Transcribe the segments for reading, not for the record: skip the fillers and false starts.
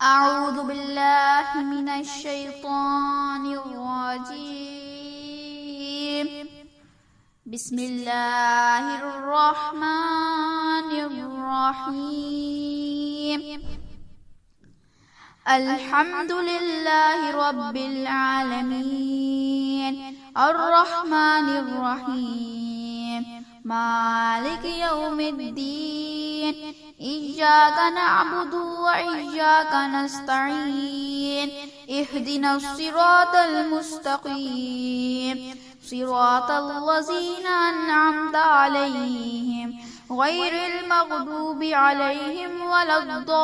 أعوذ بالله من الشيطان الرجيم. بسم الله الرحمن الرحيم. الحمد لله رب العالمين الرحمن الرحيم مالك يوم الدين إياك نعبد وإياك نستعين اهدنا الصراط المستقيم صراط الذين أنعمت عليهم غير المغضوب عليهم ولا الضالين.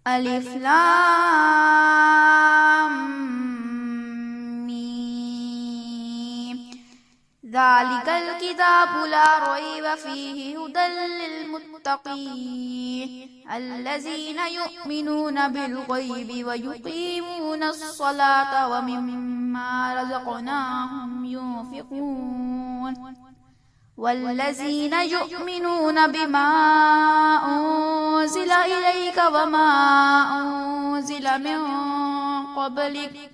ألف لام ذلك الكتاب لا ريب فيه هدى للمتقين الذين يؤمنون بالغيب ويقيمون الصلاة ومما رزقناهم ينفقون والذين يؤمنون بما أنزل إليك وما أنزل من قبلك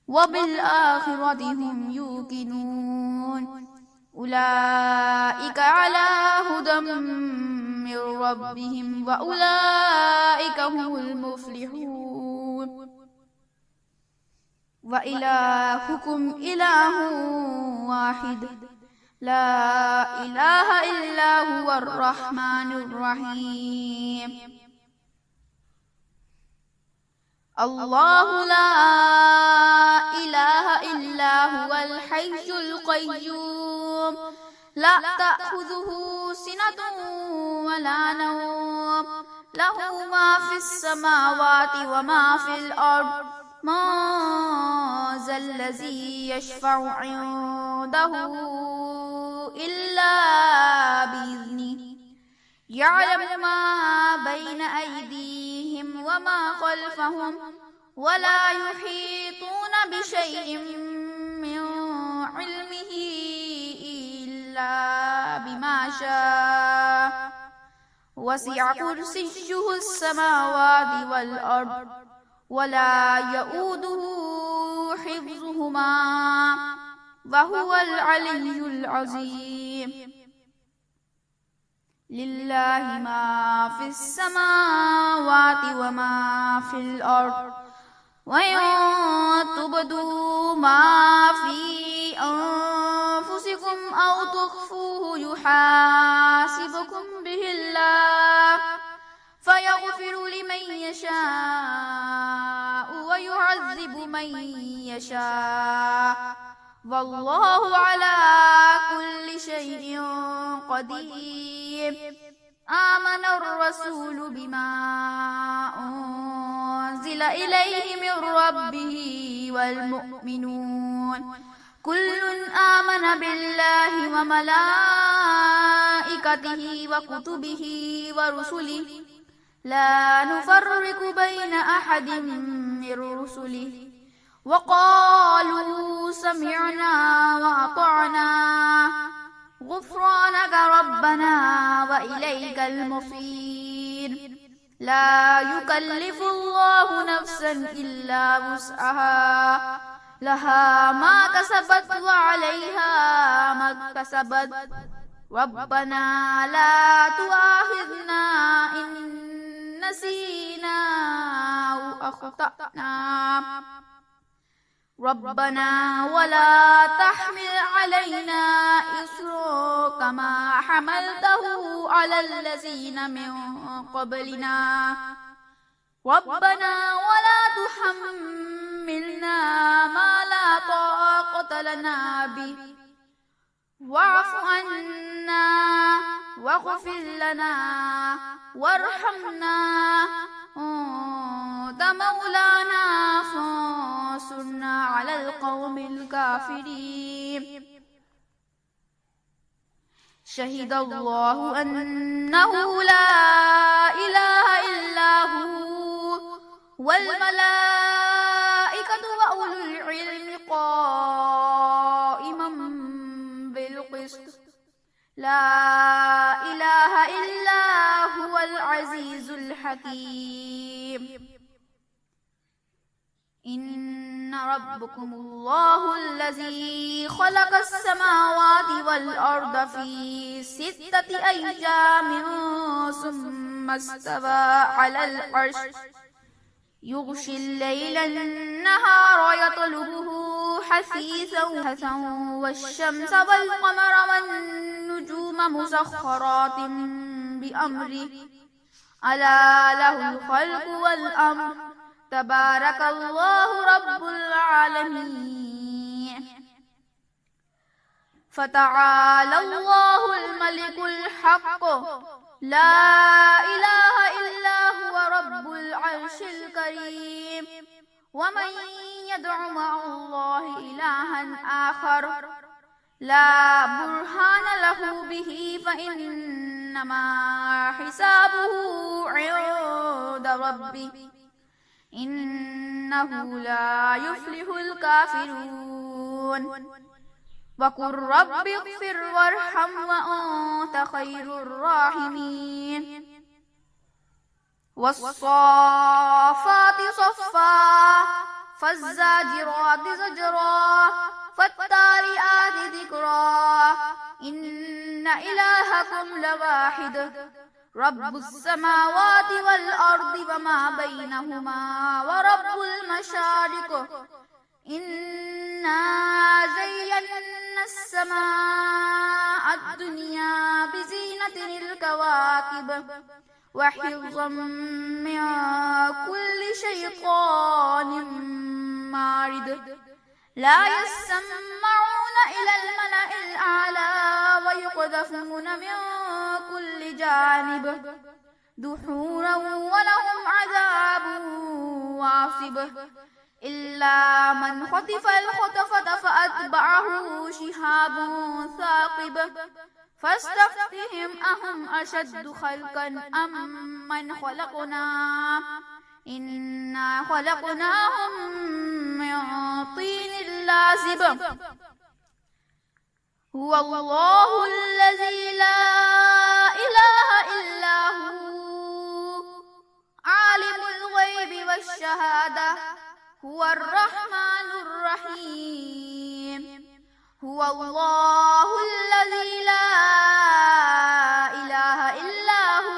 وبالآخرة هم يوقنون أولئك على هدى من ربهم وأولئك هم المفلحون. وإلهكم إله واحد لا إله إلا هو الرحمن الرحيم. الله لا إله إلا هو الحي القيوم لا تأخذه سنة ولا نوم له ما في السماوات وما في الأرض ما ذا الذي يشفع عنده إلا بإذنه يعلم ما بين أيديهم وما خلفهم ولا يحيطون بشيء من علمه إلا بما شاء وسع كرسيه السماوات والأرض ولا يؤوده حفظهما وهو العلي العظيم. لله ما في السماوات وما في الأرض وإن تبدوا ما في أنفسكم أو تخفوه يحاسبكم به الله فيغفر لمن يشاء ويعذب من يشاء والله على كل شيء قدير. آمن الرسول بما أنزل إليه من ربه والمؤمنون كل آمن بالله وملائكته وكتبه ورسله لا نفرق بين أحد من رسله وقالوا سمعنا وأطعنا غفرانك ربنا وإليك المصير. لا يكلف الله نفسا إلا وسعها لها ما كسبت وعليها ما اكتسبت ربنا لا تؤاخذنا إن نسينا أو أخطأنا ربنا ولا تحمل علينا إصرا كما حملته على الذين من قبلنا ربنا ولا تحملنا ما لا طاقة لنا به واعف عنا واغفر لنا وارحمنا أنت مولانا فانصرنا على القوم الكافرين. شهد الله أنه لا إله إلا هو والملائكة وأولو العلم قائما بالقسط لا إله إلا अज़ीज़ुल हकीम। इन्ना रब्बकुमुल्लाहुल्लज़ी खलक़स समावाति वल अर्द फ़ी सित्तति अय्यामिन सुम्मा इस्तवा अलल अर्श युग़शिल लैलन नहारा यतलुबुहु हसीसन वश्शम्स वल क़मर वन नुजूम मुसख़ख़रातिन बिअम्रिही अला लहुल ख़ल्क़ु वल अम्र तबारकल्लाहु रब्बुल आलमीन। फ़तआलल्लाहुल मलिकुल हक़्क़ ला इलाहा इल्ला हुवा रब्बुल अर्शिल करीम। वमन यदअ मअल्लाहि इलाहन आखर ला बुरहान लहु बिही फ़इन्नमा हिसाबुहु इंद रब्बिह इन्नहु ला युफ्लिहुल काफिरून। वक़ुल रब्बि इग़फ़िर वरहम व अन्त ख़ैरुर राहिमीन। वस्साफ़ाति सफ़्फ़ा फ़ज़्ज़ाजिराति ज़ज्रा फ़त्तालिआति ज़िक्रा इन्न इलाहकुम लवाहिद रब्बुस समावाति वल अर्दि वमा बैनहुमा व रब्बुल मशारिक़ इन्ना ज़य्यन्नास समाअद दुनिया बिज़ीनतिल कवाकिब व हिफ़्ज़म मिन कुल्लि शैतानिन मारिद ला यस्मऊना इलल मलइल आला व युक़ज़फ़ूना मिन कुल्लि जानिब दुहूरन व लहुम अज़ाबुन वासिब इल्ला मन ख़तिफ़ल ख़ुतफ़त फ़अतबअहु शिहाबुन साक़िब फ़स्तफ़्तिहिम अहुम अशद्दु ख़ल्क़न अम्मन ख़लक़ना इन्ना ख़लक़नाहुम मिन तीनिल लाज़िब। हुवल्लाहुल्लज़ी ला इलाहा इल्ला हु आलिमुल ग़ैबि वश्शहादा हुवर रहमानुर रहीम। हुवल्लाहुल्लज़ी ला इलाहा इल्ला हु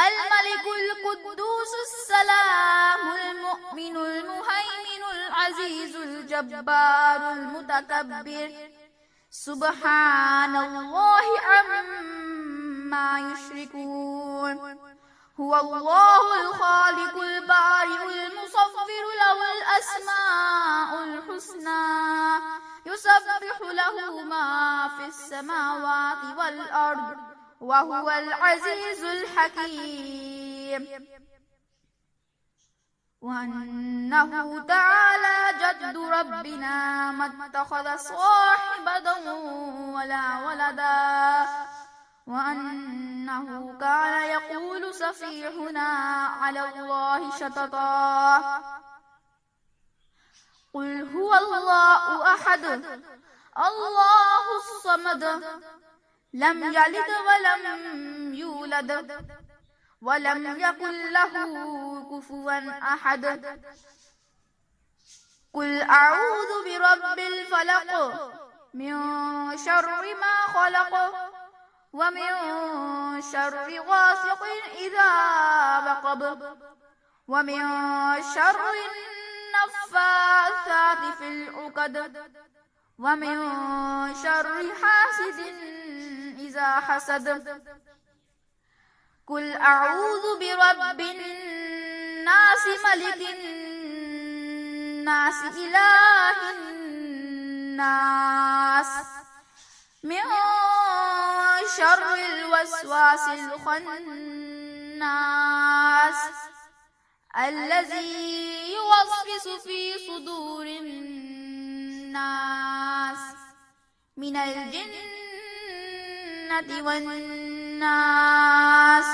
अल मलिकुल कुद्दूसुस सलामुल मुअ्मिनुल मुहैमिनुल अज़ीज़ुल जब्बारुल मुतकब्बिर सुब्हानल्लाहि अम्मा युश्रिकून। हुवल्लाहुल ख़ालिक़ुल बारिउल मुसव्विरु लहुल अस्माउल हुस्ना युसब्बिहु लहु मा फ़िस समावाति वल अर्द व हुवल अज़ीज़ुल हकीम। वअन्नहु तआला जद्दु रब्बिना मत्तख़ज़ साहिबतन वला वलदा वअन्नहु कान यक़ूलु सफ़ीहुना अलल्लाहि शतता क़ुल हुवल्लाहु अहद अल्लाहुस समद लम यलिद वलम यूलद वलम यकुल लहु कुफुवन अहद। क़ुल अऊज़ु बिरब्बिल फ़लक़ मिन शर्रि मा ख़लक़ व मिन शर्रि गासिक़िन इज़ा वक़ब व मिन शर्रि नफ़्फ़ाथाति फ़िल उक़द व मिन शर्रि हासिदिन इज़ा हसद। क़ुल अऊज़ु बिरब्बिन नास मलिकिन नास इलाहिन नास मिन शर्रिल वस्वासिल ख़न्नास अल्लज़ी युवस्विसु फ़ी सुदूरिन नास मिनल जिन्नति वन नास।